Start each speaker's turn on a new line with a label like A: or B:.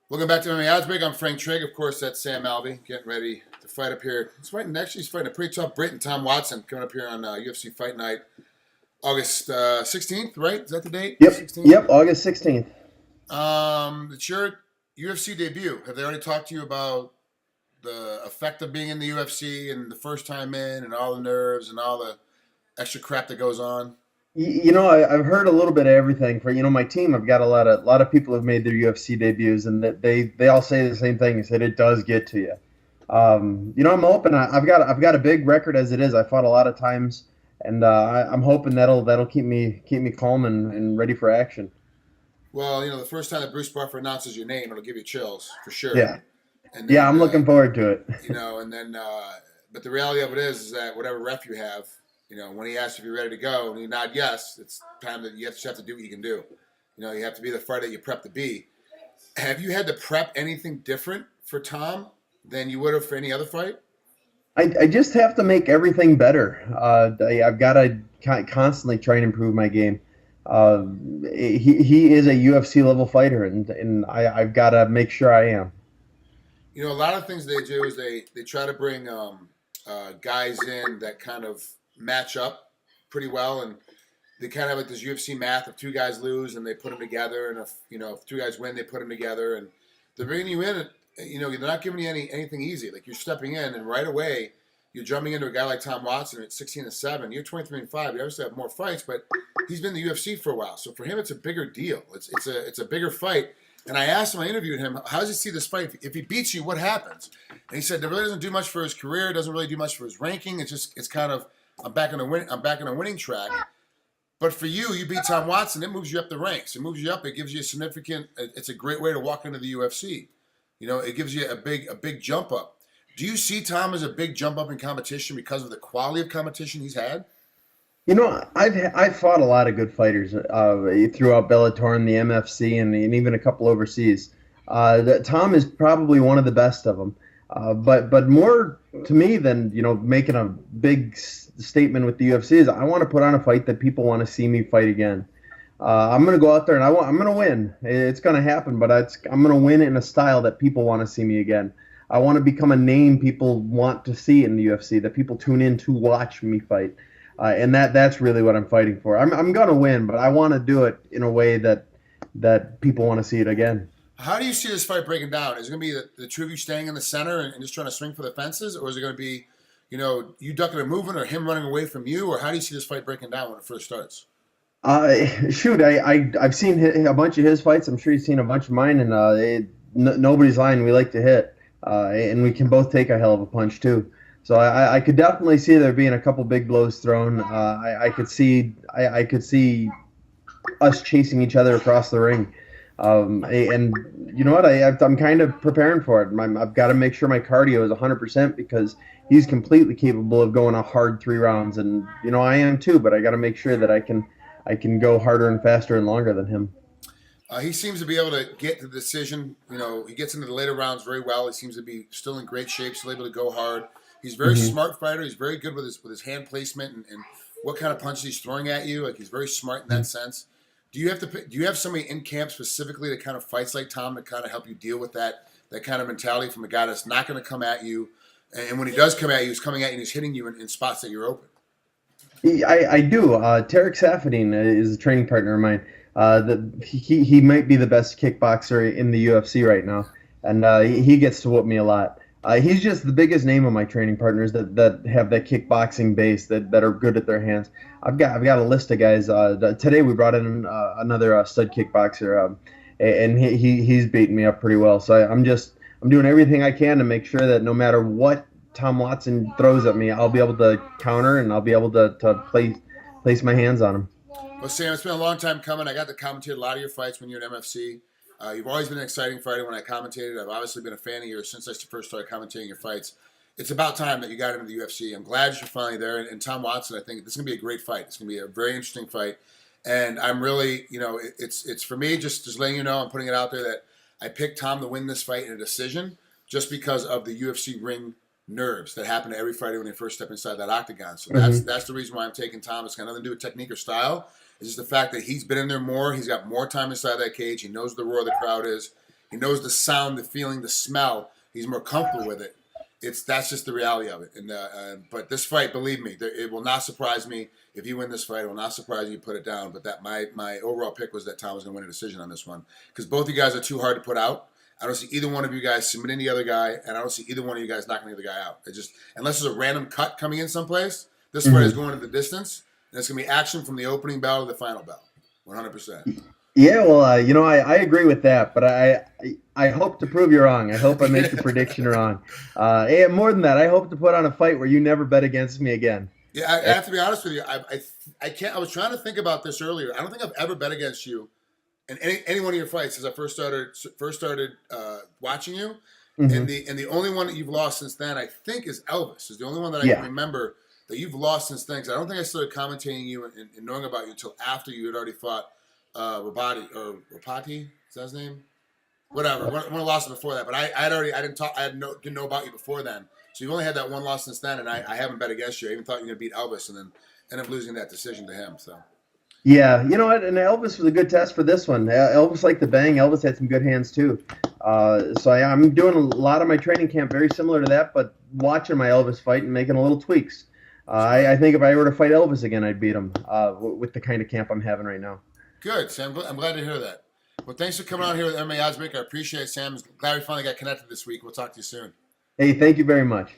A: Welcome back to MMAOddsBreaker. I'm Frank Trigg. Of course, that's Sam Alvey getting ready to fight up here. He's fighting a pretty tough Brit, Tom Watson, coming up here on UFC Fight Night, August 16th, right? Is that the date?
B: Yep,
A: 16th?
B: yep, August 16th.
A: It's your UFC debut. Have they already talked to you about the effect of being in the UFC and the first time in and all the nerves and all the extra crap that goes on?
B: I've heard a little bit of everything. For my team, I've got a lot of people who have made their UFC debuts, and that they all say the same thing. Is that it does get to you. I'm hoping I've got a big record as it is. I fought a lot of times, and I'm hoping that'll keep me calm and ready for action.
A: Well, the first time that Bruce Buffer announces your name, it'll give you chills for sure.
B: Yeah,
A: And
B: yeah,
A: then,
B: I'm looking forward to it.
A: and then, but the reality of it is that whatever ref you have, when he asks if you're ready to go and you nod yes, it's time that you just have to do what you can do. You have to be the fighter you prep to be. Have you had to prep anything different for Tom than you would have for any other fight?
B: I just have to make everything better. I've got to constantly try and improve my game. He is a UFC level fighter, and I've got to make sure I am.
A: A lot of things they do is they try to bring guys in that kind of match up pretty well, and they kind of have like this UFC math: if two guys lose, and they put them together, and if two guys win, they put them together, and they're bringing you in. They're not giving you anything easy. Like, you're stepping in, and right away you're jumping into a guy like Tom Watson at 16-7. You're 23-5. You obviously have more fights, but he's been in the UFC for a while, so for him it's a bigger deal. It's a bigger fight. And I asked him, I interviewed him, how does he see this fight? If he beats you, what happens? And he said that really doesn't do much for his career. It doesn't really do much for his ranking. It's kind of, I'm back on a winning track. But for you beat Tom Watson. It moves you up the ranks. It moves you up. It gives you it's a great way to walk into the UFC. It gives you a big jump up. Do you see Tom as a big jump up in competition because of the quality of competition he's had?
B: I've fought a lot of good fighters throughout Bellator and the MFC and even a couple overseas. Tom is probably one of the best of them. But more to me than making a big statement with the UFC is I want to put on a fight that people want to see me fight again. I'm going to go out there and I'm going to win. It's going to happen, but I'm going to win in a style that people want to see me again. I want to become a name people want to see in the UFC, that people tune in to watch me fight. And that's really what I'm fighting for. I'm going to win, but I want to do it in a way that people want to see it again.
A: How do you see this fight breaking down? Is it going to be the two of you staying in the center and just trying to swing for the fences? Or is it going to be, you ducking and moving, or him running away from you? Or how do you see this fight breaking down when it first starts?
B: I've seen a bunch of his fights. I'm sure you've seen a bunch of mine, and nobody's lying. We like to hit, and we can both take a hell of a punch too. So I could definitely see there being a couple big blows thrown. I could see us chasing each other across the ring. And you know what? I'm kind of preparing for it. I've got to make sure my cardio is 100% because he's completely capable of going a hard 3 rounds, and I am too. But I got to make sure that I can go harder and faster and longer than him.
A: He seems to be able to get the decision. He gets into the later rounds very well. He seems to be still in great shape, still able to go hard. He's a very smart fighter. He's very good with his hand placement and what kind of punches he's throwing at you. Like, he's very smart in that sense. Do you have somebody in camp specifically that kind of fights like Tom to kind of help you deal with that kind of mentality from a guy that's not going to come at you, and when he does come at you, he's coming at you and he's hitting you in spots that you're open?
B: I do. Tarek Safadine is a training partner of mine. He might be the best kickboxer in the UFC right now, and he gets to whoop me a lot. He's just the biggest name of my training partners that have that kickboxing base that are good at their hands. I've got a list of guys. Today we brought in another stud kickboxer, and he's beating me up pretty well. So I'm doing everything I can to make sure that no matter what Tom Watson throws at me, I'll be able to counter and I'll be able to place my hands on him.
A: Well, Sam, it's been a long time coming. I got to commentate a lot of your fights when you're at MFC. You've always been an exciting fighter when I commentated. I've obviously been a fan of yours since I first started commentating your fights. It's about time that you got into the UFC. I'm glad you're finally there. And Tom Watson, I think this is going to be a great fight. It's going to be a very interesting fight. And I'm really, it's for me, just letting you know, I'm putting it out there that I picked Tom to win this fight in a decision just because of the UFC ring nerves that happen to every fighter when they first step inside that octagon. So that's the reason why I'm taking Tom. It's got nothing to do with technique or style. It's just the fact that he's been in there more. He's got more time inside that cage. He knows the roar of the crowd is. He knows the sound, the feeling, the smell. He's more comfortable with it. That's just the reality of it. But this fight, believe me, it will not surprise me if you win this fight. It will not surprise you put it down. But that my overall pick was that Tom was going to win a decision on this one because both you guys are too hard to put out. I don't see either one of you guys submitting the other guy, and I don't see either one of you guys knocking the other guy out. It just unless there's a random cut coming in someplace, this fight is going to the distance, and it's going to be action from the opening bell to the final bell, 100%.
B: Yeah, well, I agree with that, but I hope to prove you wrong. I hope I make the prediction wrong. And more than that, I hope to put on a fight where you never bet against me again.
A: Yeah, I have to be honest with you. I can't. I was trying to think about this earlier. I don't think I've ever bet against you in any one of your fights since I first started watching you. And the only one that you've lost since then, I think, is Elvis. Is the only one that I can remember that you've lost since then. Because I don't think I started commentating you and knowing about you until after you had already fought Rapati. Is that his name? Whatever. One loss before that, but I didn't know about you before then. So you've only had that one loss since then, and I haven't bet against you. I even thought you were going to beat Elvis, and then end up losing that decision to him. So.
B: Yeah, you know what? And Elvis was a good test for this one. Elvis liked the bang. Elvis had some good hands too. So I'm doing a lot of my training camp very similar to that, but watching my Elvis fight and making a little tweaks. I think if I were to fight Elvis again, I'd beat him with the kind of camp I'm having right now.
A: Good, Sam. I'm glad to hear that. Well, thanks for coming on here with MMA Oddsbreaker. I appreciate it, Sam. Glad we finally got connected this week. We'll talk to you soon.
B: Hey, thank you very much.